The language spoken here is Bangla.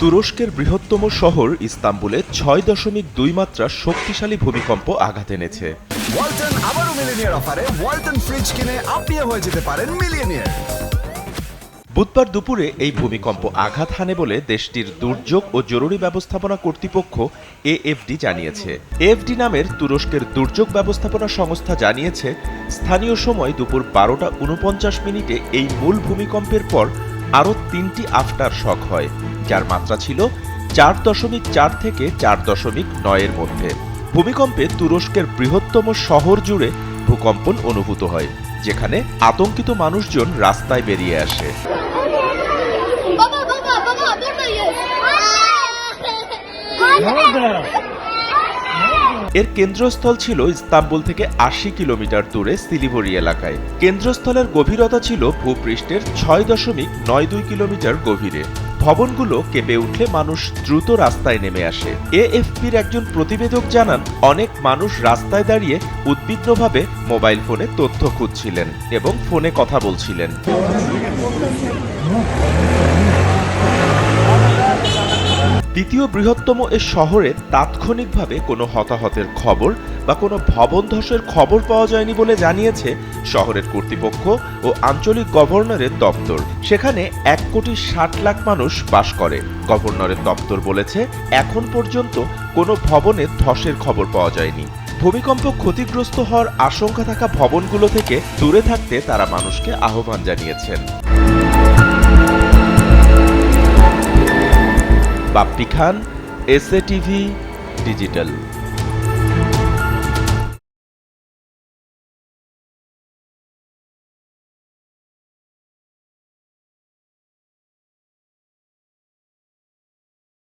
তুরস্কের বৃহত্তম শহর ইস্তাম্বুলে ৬.২ মাত্রার শক্তিশালী ভূমিকম্প আঘাত এনেছে। ওয়ালটন আবারও মিলিনিয়ার অফারে ওয়ালটন ফ্রিজ কিনে আপনিও হয়ে যেতে পারেন মিলিয়নিয়ার। বুধবার দুপুরে এই ভূমিকম্প আঘাত হানে বলে দেশটির দুর্যোগ ও জরুরি ব্যবস্থাপনা কর্তৃপক্ষ এএফডি জানিয়েছে। এএফডি নামের তুরস্কের দুর্যোগ ব্যবস্থাপনা সংস্থা জানিয়েছে, স্থানীয় সময় দুপুর ১২টা ৪৯ এই মূল ভূমিকম্পের পর আরও ৩টি আফটার শক হয়, যার মাত্রা ছিল ৪.৪ থেকে ৪.৯ এর মধ্যে। ভূমিকম্পে তুরস্কের বৃহত্তম শহর জুড়ে ভূকম্পন অনুভূত হয়, যেখানে আতঙ্কিত মানুষজন রাস্তায় বেরিয়ে আসে। এর কেন্দ্রস্থল ছিল ইস্তাম্বুল থেকে ৮০ কিলোমিটার দূরে সিলিভরি এলাকায়। কেন্দ্রস্থলের গভীরতা ছিল ভূপৃষ্ঠের ৬.৯২ কিলোমিটার গভীরে। ভবনগুলো কেঁপে উঠলে মানুষ দ্রুত রাস্তায় নেমে আসে। এএফপির একজন প্রতিবেদক জানান, অনেক মানুষ রাস্তায় দাঁড়িয়ে উদ্বিগ্নভাবে মোবাইল ফোনে তথ্য খুঁজছিলেন এবং ফোনে কথা বলছিলেন। দ্বিতীয় বৃহত্তম এ শহরে তাৎক্ষণিকভাবে কোনো হতাহতের খবর বা কোনো ভবন ধসের খবর পাওয়া যায়নি বলে জানিয়েছে শহরের কর্তৃপক্ষ ও আঞ্চলিক গভর্নরের দপ্তর। সেখানে ১,৬০,০০,০০০ মানুষ বাস করে। গভর্নরের দপ্তর বলেছে, এখন পর্যন্ত কোনো ভবনে ধসের খবর পাওয়া যায়নি। ভূমিকম্প ক্ষতিগ্রস্ত হওয়ার আশঙ্কা থাকা ভবনগুলো থেকে দূরে থাকতে তারা মানুষকে আহ্বান জানিয়েছেন। বাপ্পি খান, এসএ টিভি ডিজিটাল।